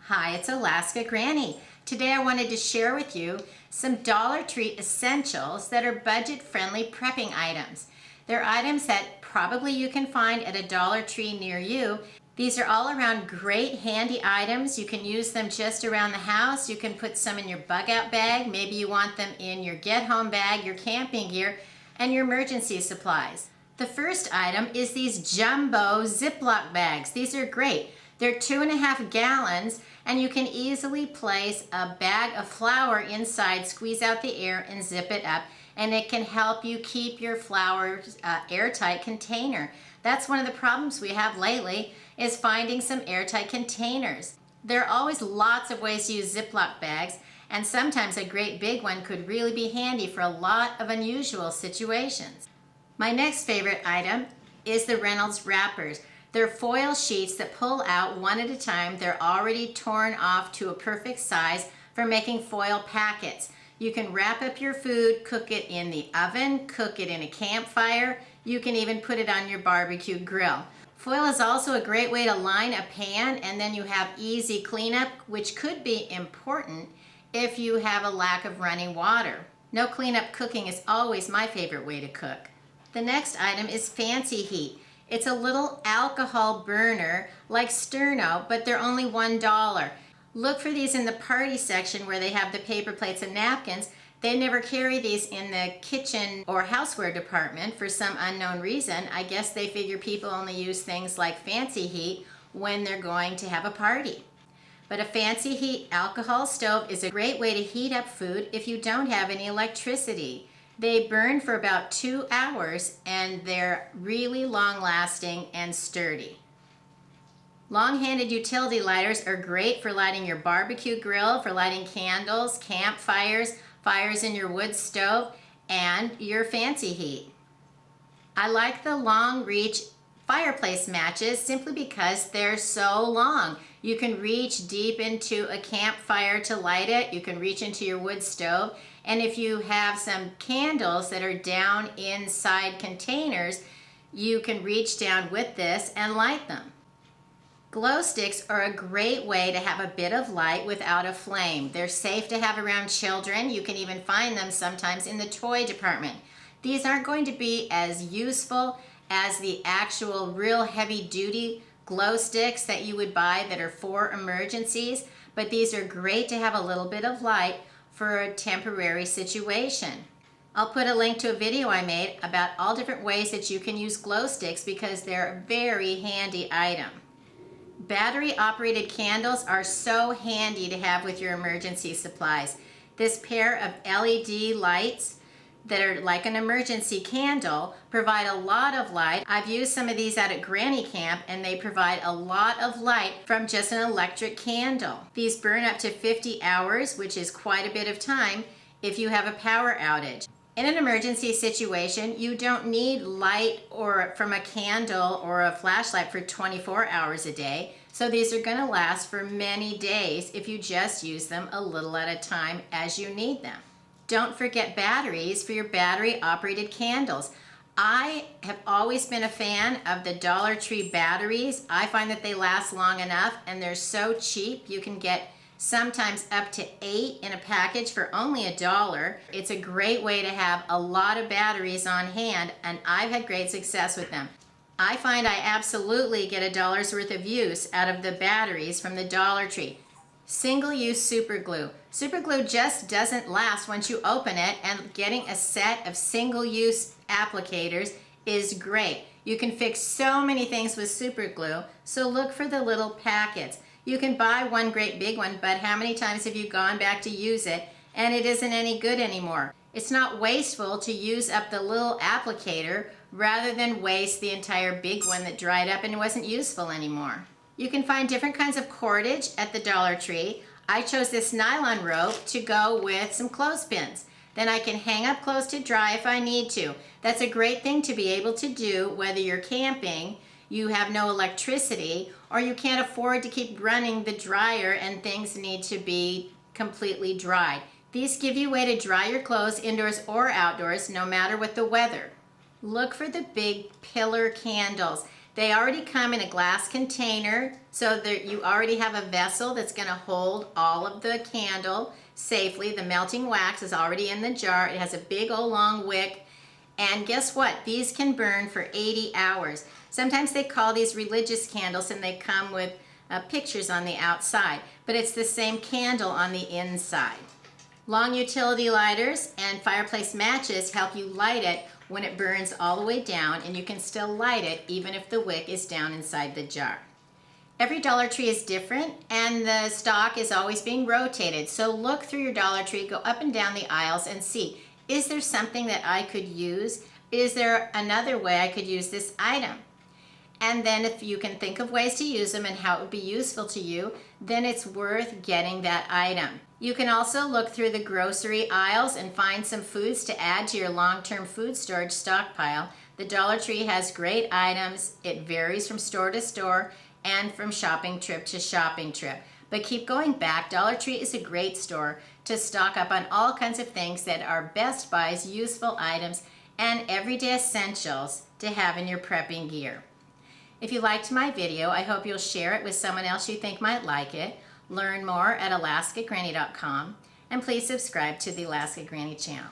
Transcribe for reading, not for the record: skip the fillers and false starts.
Hi, it's Alaska Granny. Today I wanted to share with you some Dollar Tree essentials that are budget-friendly prepping items. They're items that probably you can find at a Dollar Tree near you. These are all around great handy items. You can use them just around the house. You can put some in your bug-out bag. Maybe you want them in your get-home bag, your camping gear, and your emergency supplies. The first item is these jumbo Ziploc bags. These are great. They're 2.5 gallons, and you can easily place a bag of flour inside, squeeze out the air, and zip it up, and it can help you keep your flour airtight container. That's one of the problems we have lately, is finding some airtight containers. There are always lots of ways to use Ziploc bags, and sometimes a great big one could really be handy for a lot of unusual situations. My next favorite item is the Reynolds Wrappers. They're foil sheets that pull out one at a time. They're already torn off to a perfect size for making foil packets. You can wrap up your food, cook it in the oven, cook it in a campfire. You can even put it on your barbecue grill. Foil is also a great way to line a pan, and then you have easy cleanup, which could be important if you have a lack of running water. No cleanup cooking is always my favorite way to cook. The next item is Fancy Heat. It's a little alcohol burner like Sterno, but they're only $1. Look for these in the party section where they have the paper plates and napkins. They never carry these in the kitchen or houseware department for some unknown reason. I guess they figure people only use things like Fancy Heat when they're going to have a party. But a Fancy Heat alcohol stove is a great way to heat up food if you don't have any electricity. They burn for about 2 hours, and they're really long-lasting and sturdy. Long-handed utility lighters are great for lighting your barbecue grill, for lighting candles, campfires, fires in your wood stove, and your Fancy Heat. I like the long-reach Fireplace Matches simply because they're so long. You can reach deep into a campfire to light it. You can reach into your wood stove. And if you have some candles that are down inside containers, you can reach down with this and light them. Glow sticks are a great way to have a bit of light without a flame. They're safe to have around children. You can even find them sometimes in the toy department. These aren't going to be as useful as the actual real heavy-duty glow sticks that you would buy that are for emergencies, but these are great to have a little bit of light for a temporary situation. I'll put a link to a video I made about all different ways that you can use glow sticks because they're a very handy item. Battery-operated candles are so handy to have with your emergency supplies. This pair of LED lights that are like an emergency candle provide a lot of light. I've used some of these out at Granny Camp, and they provide a lot of light from just an electric candle. These burn up to 50 hours, which is quite a bit of time if you have a power outage. In an emergency situation, you don't need light or from a candle or a flashlight for 24 hours a day, so these are going to last for many days if you just use them a little at a time as you need them. Don't forget batteries for your battery-operated candles. I have always been a fan of the Dollar Tree batteries. I find that they last long enough, and they're so cheap. You can get sometimes up to 8 in a package for only $1. It's a great way to have a lot of batteries on hand, and I've had great success with them. I find I absolutely get $1's worth of use out of the batteries from the Dollar Tree. Single-use super glue. Super glue just doesn't last once you open it, and getting a set of single-use applicators is great. You can fix so many things with super glue, so look for the little packets. You can buy one great big one, but how many times have you gone back to use it and it isn't any good anymore? It's not wasteful to use up the little applicator rather than waste the entire big one that dried up and wasn't useful anymore. You can find different kinds of cordage at the Dollar Tree. I chose this nylon rope to go with some clothespins. Then I can hang up clothes to dry if I need to. That's a great thing to be able to do whether you're camping, you have no electricity, or you can't afford to keep running the dryer and things need to be completely dried. These give you a way to dry your clothes indoors or outdoors, no matter what the weather. Look for the big pillar candles. They already come in a glass container, so that you already have a vessel that's going to hold all of the candle safely. The melting wax is already in the jar. It has a big old long wick. And guess what? These can burn for 80 hours. Sometimes they call these religious candles and they come with pictures on the outside, but it's the same candle on the inside. Long utility lighters and fireplace matches help you light it when it burns all the way down, and you can still light it even if the wick is down inside the jar. Every Dollar Tree is different, and the stock is always being rotated. So look through your Dollar Tree, go up and down the aisles and see, is there something that I could use? Is there another way I could use this item? And then if you can think of ways to use them and how it would be useful to you, then it's worth getting that item. You can also look through the grocery aisles and find some foods to add to your long-term food storage stockpile. The Dollar Tree has great items. It varies from store to store and from shopping trip to shopping trip. But keep going back. Dollar Tree is a great store to stock up on all kinds of things that are best buys, useful items, and everyday essentials to have in your prepping gear. If you liked my video, I hope you'll share it with someone else you think might like it. Learn more at alaskagranny.com, and please subscribe to the Alaska Granny channel.